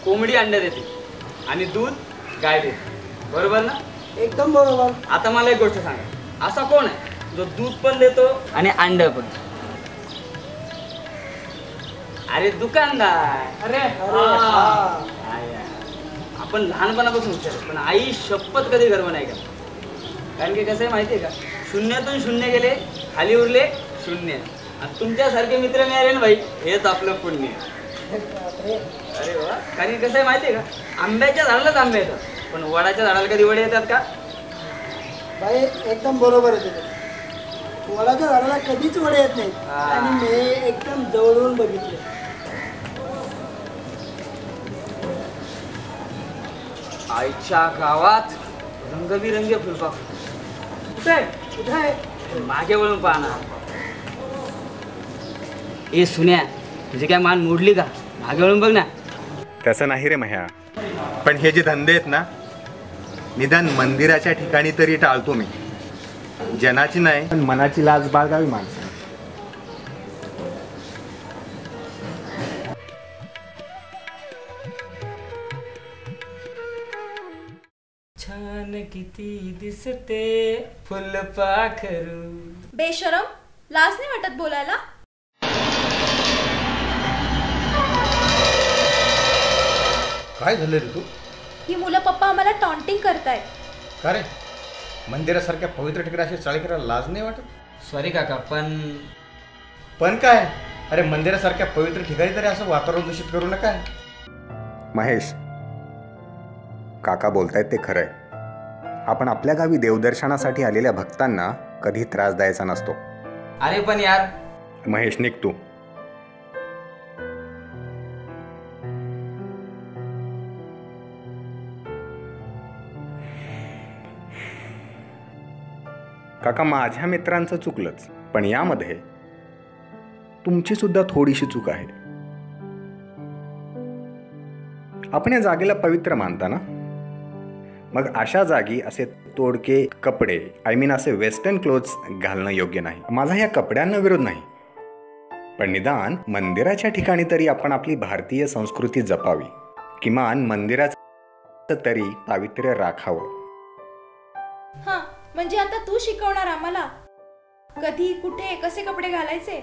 कोंबडी अंडे देते आणि दूध गाय देते, बरोबर ना? एकदम बरोबर. आता मला एक गोष्ट सांगा, असा कोण आहे जो दूध पण देतो आणि अंड पण? अरे दुकानदार. अरे आपण लहानपणापासून विचार, पण आई शपथ कधी गर्व नाही का? कारण की कसं आहे माहिती आहे का, शून्यातून शून्य गेले, खाली उरले शून्य. आणि तुमच्यासारखे मित्र मिळाले ना भाई, हेच आपलं पुण्य. अरे वा. कारण की कसं आहे माहिती आहे का, आंब्याच्या झाडालाच आंबे येतात, पण वडाच्या झाडाला कधी वडे येतात का? भाई एकदम बरोबर आहे तुझं. वडाच्या झाडाला कधीच वडे येत नाही आणि मी एकदम जवळून बघितले. आईच्या गावात रंगबिरंगी फुलपाखरू. कुठे आहे? मागे वळून पाहना. ए सुन्या, तुझी काय मान मोडली का? मागे वळून बघ ना. तसं नाही रे मह्या, पण हे जे धंदे आहेत ना, निदान मंदिराच्या ठिकाणी तरी टाळतो मी. जनाची नाही पण मनाची लाज बाळगावी माणसं. छान किती दिसते फुलपाखरू. बेशरम, लाज नाही वाटत बोलायला? काय झालं रे तू? ही मुलं पप्पा आम्हाला टॉन्टिंग करतायत. का रे, मंदिरासारख्या पवित्र ठिकाणी अशी चाळी करायला लाज नाही वाटत? सॉरी काका, पण काय, अरे मंदिरासारख्या पवित्र ठिकाणी तरी असं वातावरण दूषित करू नका. महेश, काका बोलतायत ते खरंय. आपण आपल्या गावी देवदर्शनासाठी आलेल्या भक्तांना कधी त्रास द्यायचा नसतो. अरे पण यार. महेश, निघ तू. काका, माझ्या मित्रांचं चुकलंच, पण यामध्ये तुमची सुद्धा थोडीशी चूक आहे. आपण या जागेला पवित्र मानता ना, मग अशा जागी असे तोडके कपडे, असे वेस्टर्न क्लोथ्स घालणं योग्य नाही. माझा या कपड्यांना विरोध नाही, पण निदान मंदिराच्या ठिकाणी तरी आपण आपली भारतीय संस्कृती जपावी. किमान मंदिराचं तरी पावित्र्य राखावं. हा, म्हणजे आता तू शिकवणार आम्हाला कधी, कुठे, कसे कपडे घालायचे?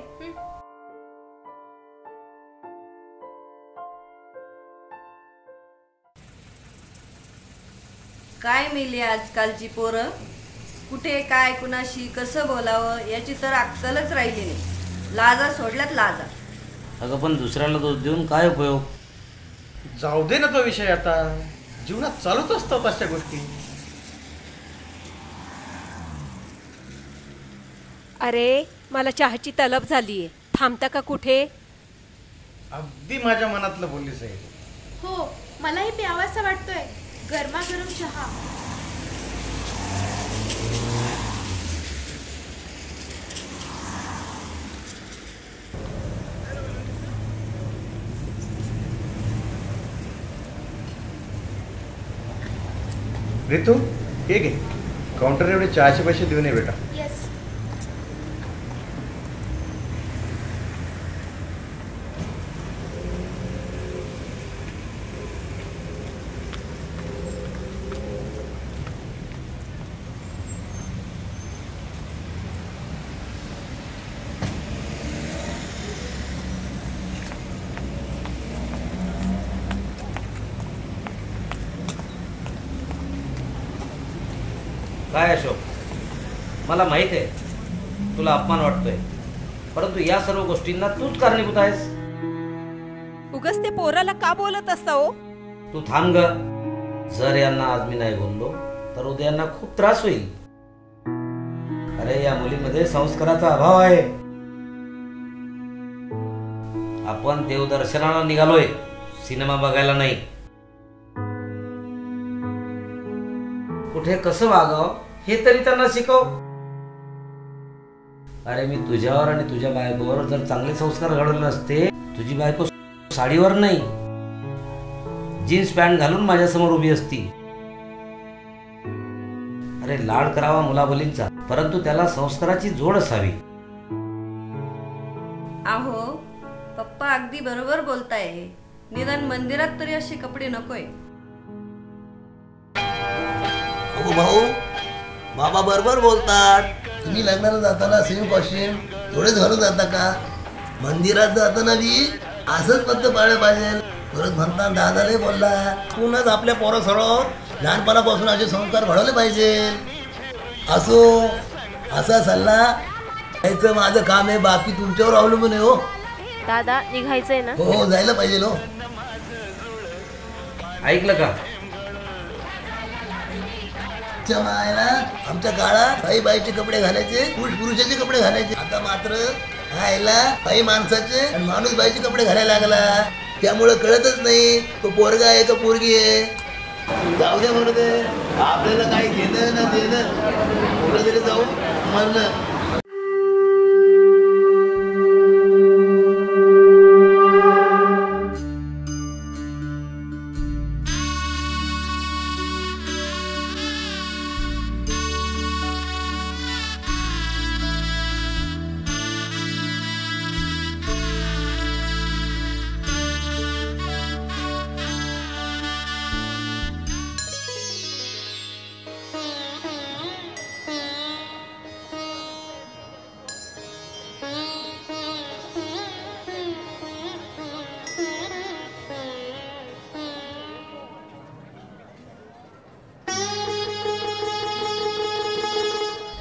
काय मिली आजकालची पोरं, कुठे काय कुणाशी कसं बोलावं याची तर अक्कलच राहिली नाही. लाजा सोडल्यात लाजा. अगं पण दुसऱ्याला दोष देऊन काय उपयोग? जाऊ दे ना तो विषय. आता जीवनात चालूच असतात अशा गोष्टी. अरे, मला चहाची तलब झालीये, थांबता का कुठे? अगदी माझ्या मनातलं बोललीस आहे. हो, मलाही प्यावासा वाटतोय गरमागरम चहा. रितू, हे घे, काउंटर एवढे चहाचे पैसे देऊन ये बेटा. येस. काय अशोक, मला माहित आहे तुला अपमान वाटतोय, परंतु या सर्व गोष्टींना तूच कारणीभूत आहेस. उगाच ते पोराला का बोलत असता हो? तू थांब ग. जर यांना आज मी नाही बोललो तर उद्या यांना खूप त्रास होईल. अरे, या मुलीमध्ये संस्काराचा अभाव आहे. आपण देवदर्शनाला निघालोय, सिनेमा बघायला नाही. कुठे कसं वागावं हे तरी त्यांना शिकव. अरे, मी तुझ्यावर आणि तुझ्या बायकोवर जर चांगले संस्कार घडवले असते, तुझी बायको साडीवर नाही जीन्स पॅन्ट घालून माझ्या समोर उभी असती. अरे, लाड करावा मुलाबलींचा, परंतु त्याला संस्काराची जोड असावी. आहो, पप्पा अगदी बरोबर बोलताय. निदान मंदिरात तरी असे कपडे नकोय. हो भाऊ, बाबा बरोबर बोलतात. तुम्ही लग्नाला जाताना सेम कॉस्ट्युम थोडेच घालून जाता का? मंदिरात जाताना बी असंच पद्धत पाळलं पाहिजे. परत म्हणता दादाने बोलला, तूनच आपल्या पोरासोरा लहानपणापासून असे संस्कार घडवले पाहिजे. असो, असा सल्ला यायचं माझं काम आहे, बाकी तुमच्यावर अवलंबून आहे. हो दादा, निघायचंय ना? हो, जायला पाहिजे. हो, ऐकलं का? मायला आमच्या काळात बाई बाईचे कपडे घालायचे, पुरुष पुरुषाचे कपडे घालायचे. आता मात्र आयला बाई माणसाचे आणि माणूस बाईचे कपडे घालायला लागला. त्यामुळे कळतच नाही तो पोरगा आहे का पोरगी आहे. जाऊ दे म्हणू दे, आपल्याला काही घेणं ना देणं, कुठं तरी जाऊ म्हणणं.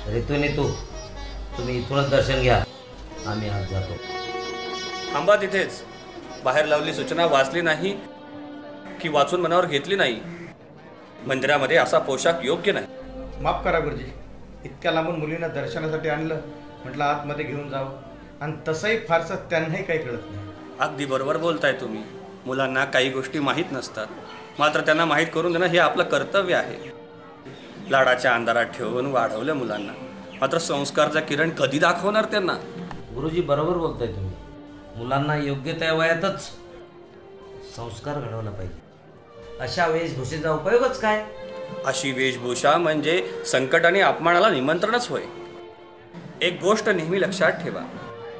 रितू नीतू, तुम्ही इथूनच दर्शन घ्या, आम्ही आज जातो. थांबा तिथेच. बाहेर लावली सूचना वाचली नाही की वाचून मनावर घेतली नाही. मंदिरामध्ये असा पोशाख योग्य नाही. माफ करा गुरुजी, इतक्या लांबून मुलींना दर्शनासाठी आणलं, म्हटलं आतमध्ये घेऊन जावं, आणि तसंही फारसं त्यांनाही काही कळत नाही. अगदी बरोबर बोलताय तुम्ही. मुलांना काही गोष्टी माहीत नसतात, मात्र त्यांना माहीत करून देणं हे आपलं कर्तव्य आहे. लाडाच्या अंधारात ठेवून वाढवलं मुलांना, मात्र संस्कारचा किरण कधी दाखवणार त्यांना? गुरुजी बरोबर बोलताय तुम्ही. मुलांना योग्य त्या वयातच संस्कार घडवला पाहिजे. अशा वेशभूषेचा उपयोगच काय? अशी वेशभूषा म्हणजे संकट आणि अपमानाला निमंत्रणच होय. एक गोष्ट नेहमी लक्षात ठेवा,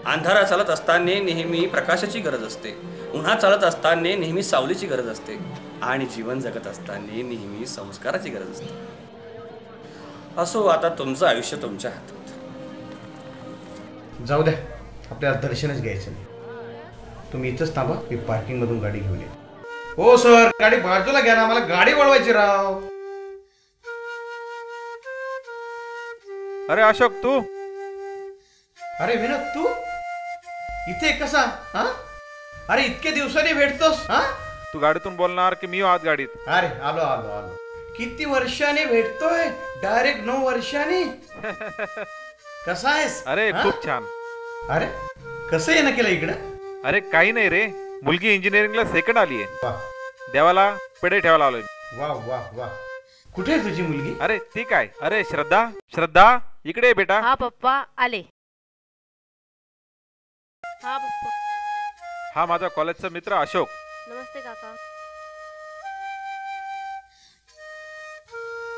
अंधारा चालत असताना नेहमी प्रकाशाची गरज असते, उन्हात चालत असताना नेहमी सावलीची गरज असते, आणि जीवन जगत असताना नेहमी संस्काराची गरज असते. असो, आता तुमचं आयुष्य तुमच्या हातात. जाऊ द्या, आपल्याला दर्शनच घ्यायचं नाही. तुम्ही इथंच थांबा, मी पार्किंगमधून गाडी घेऊन येईन. हो सर, गाडी बाजूला घ्या ना, मला गाडी वळवायची राव. अरे अशोक, तू? अरे विनोद, तू इथे कसा? हा, अरे इतके दिवसांनी भेटतोस? हा, तू गाडीतून बोलणार की मी आत गाडीत? अरे आलो आलो आलो. किती वर्षांनी भेटतोय, डायरेक्ट 9 वर्षांनी. कसा आहेस? अरे खूप छान. अरे कसं येणं केलं इकडं? अरे काही नाही रे, मुलगी इंजिनिअरिंगला सेकंड आली आहे. देवाला पेढे ठेवायला आलोय. वा वा वा. कुठे आहे तुझी मुलगी? अरे ती काय, अरे श्रद्धा, श्रद्धा इकडे बेटा. हा पप्पा, आले. हा पप्पा. हा माझा कॉलेजचा मित्र अशोक. नमस्ते काका.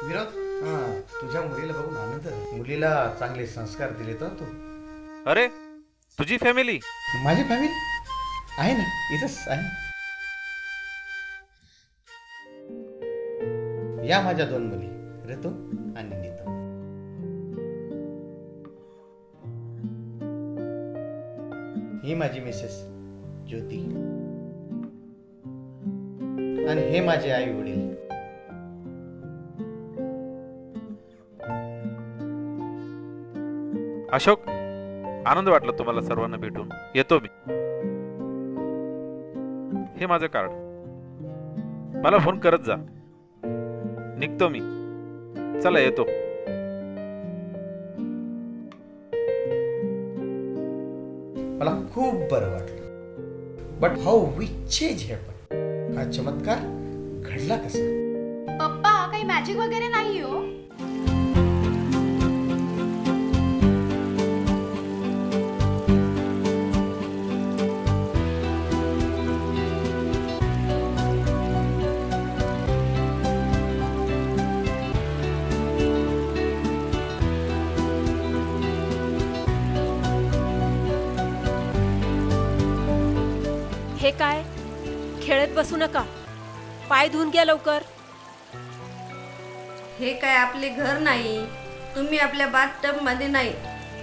विनोद, तुझ्या मुलीला बघून आनंद. मुलीला चांगले संस्कार दिले तर तू. अरे तुझी फॅमिली? माझी फॅमिली आहे ना, इथंच आहे. या माझ्या 2 मुली, ऋतू आणि नीतू. ही माझी मिसेस ज्योती, आणि हे माझे आई वडील. अशोक, आनंद वाटला तुम्हाला सर्वांना भेटून. येतो मी. हे माझं कार्ड, मला फोन करत जा. निघतो मी. चला येतो. मला खूप बरं वाटलं. But how we change happen. हा चमत्कार घडला कसा? पप्पा, काही मॅजिक वगैरे नाही हो. हे काय, खेळ बोलत बसू नका. पाय धुवून घ्या लवकर. हे काय आपले घर नाही, तुम्ही आपल्या बाथटब मध्ये नाही.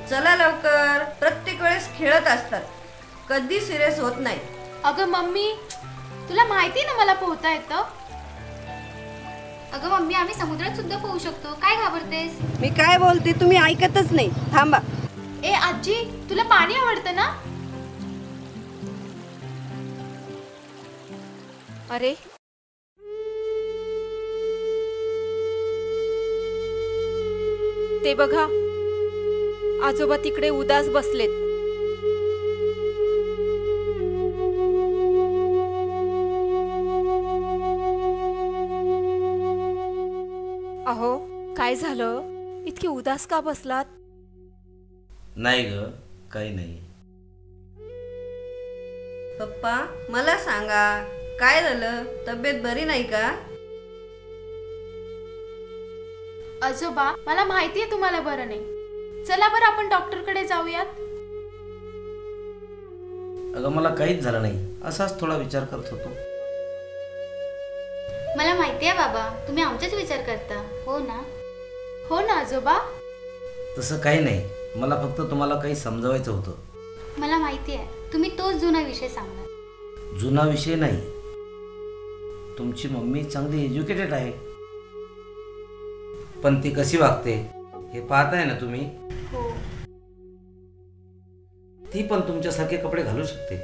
चला लवकर. प्रत्येक वेळेस खेळत असतात, कधी सिरियस होत नाही. अगं मम्मी, तुला माहिती ना मला पोहता येतं. अगं मम्मी, आम्ही समुद्रात सुद्धा पोहू शकतो, काय घाबरतेस? मी काय बोलते तुम्ही ऐकतच नाही. थांबा. ए आजी, तुला पाणी आवडतं ना? अरे ते बघा, आजोबा तिकडे उदास बसलेत. अहो, काय झालं? इतके उदास का बसलात? नाही ग, काही नाही. पप्पा मला सांगा, काय झालं? तब्येत बरी नाही का? आजोबा, मला माहितीये तुम्हाला बरं नाही. चला बरं आपण डॉक्टरकडे जाऊयात. अगं मला काहीच झालं नाही, असाच थोडा विचार करत होतो. मला माहिती आहे बाबा, तुम्ही आमचाच विचार करता, हो ना? हो ना आजोबा. तसं काही नाही, मला फक्त तुम्हाला काही समजवायचं होतं. मला माहिती आहे, तुम्ही तोच जुना विषय सांगणार. जुना विषय नाही, तुमची मम्मी चांगली एज्युकेटेड आहे, पण ती कशी वागते हे पाहताय ना तुम्ही. हो. ती पण तुमच्यासारखे कपडे घालू शकते.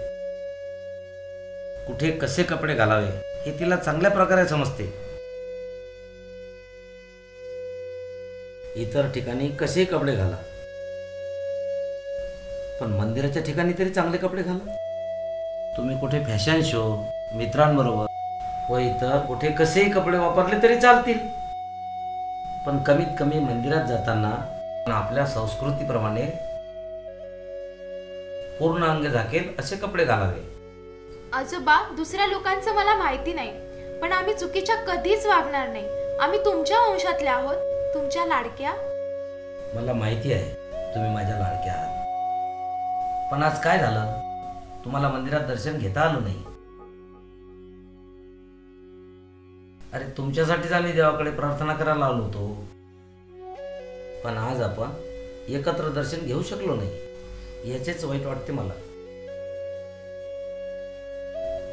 कुठे कसे कपडे घालावे हे तिला चांगल्या प्रकारे समजते. इतर ठिकाणी कसे कपडे घाला, पण मंदिराच्या ठिकाणी तरी चांगले कपडे घाला. तुम्ही कुठे फॅशन शो, मित्रांबरोबर व इतर कुठे कसेही कपडे वापरले तरी चालतील, पण कमीत कमी मंदिरात जाताना आपल्या संस्कृतीप्रमाणे पूर्ण अंग झाकेल असे कपडे घालावे. आजोबा, दुसऱ्या लोकांचं मला माहिती नाही, पण आम्ही चुकीच्या कधीच वागणार नाही. आम्ही तुमच्या वंशातल्या आहोत, तुमच्या लाडक्या. मला माहिती आहे तुम्ही माझ्या लाडक्या आहात, पण आज काय झालं? तुम्हाला मंदिरात दर्शन घेता आलं नाही. अरे तुमच्यासाठीच आम्ही देवाकडे प्रार्थना करायला आलो होतो, पण आज आपण एकत्र दर्शन घेऊ शकलो नाही, याचेच वाईट वाटते मला.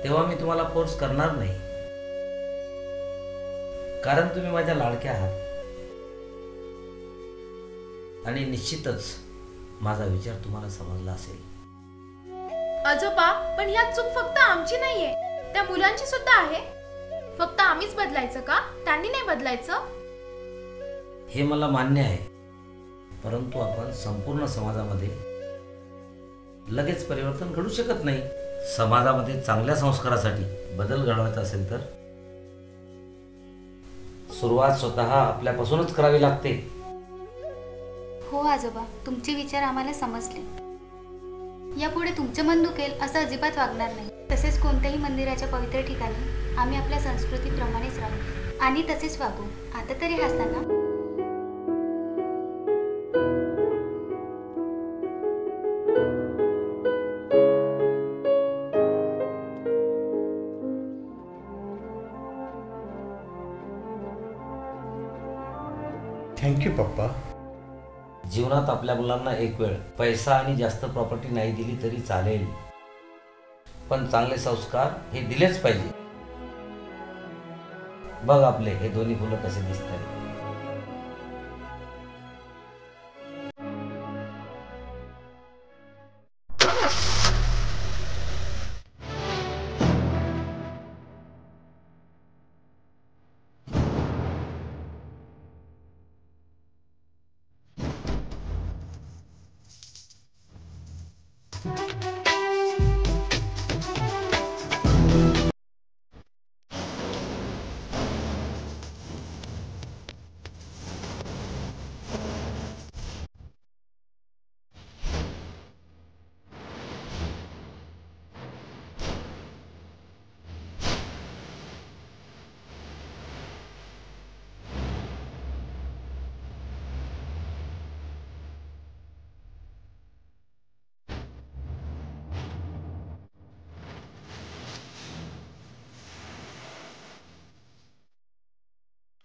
तेव्हा मी तुम्हाला फोर्स करणार नाही, कारण तुम्ही माझ्या लाडक्या आहात आणि निश्चितच माझा विचार तुम्हाला समजला असेल. आजोबा, पण ह्यात चूक फक्त आमची नाहीये, त्या मुलांची सुद्धा आहे. फक्त आम्हीच बदलायचं का? त्यांनी नाही बदलायचं? हे मला मान्य आहे, परंतु आपण संपूर्ण समाजामध्ये लगेच परिवर्तन घडू शकत नाही. समाजामध्ये चांगल्या संस्कारासाठी बदल घडवायचा असेल तर सुरुवात स्वतः आपल्यापासूनच करावी लागते. हो आजोबा, तुमचे विचार आम्हाला समजले. यापुढे तुमचं मन दुखेल असं अजिबात वागणार नाही. तसेच कोणत्याही मंदिराच्या पवित्र ठिकाणी आम्ही आपल्या संस्कृतीप्रमाणेच राहू आणि तसेच वागू. आता तरी हसा ना. थँक्यू पप्पा. जीवनात आपल्या मुलांना एक वेळ पैसा आणि जास्त प्रॉपर्टी नाही दिली तरी चालेल, पण चांगले संस्कार हे दिलेच पाहिजे. बघ आपले हे दोन्ही फुलं कसे दिसतात.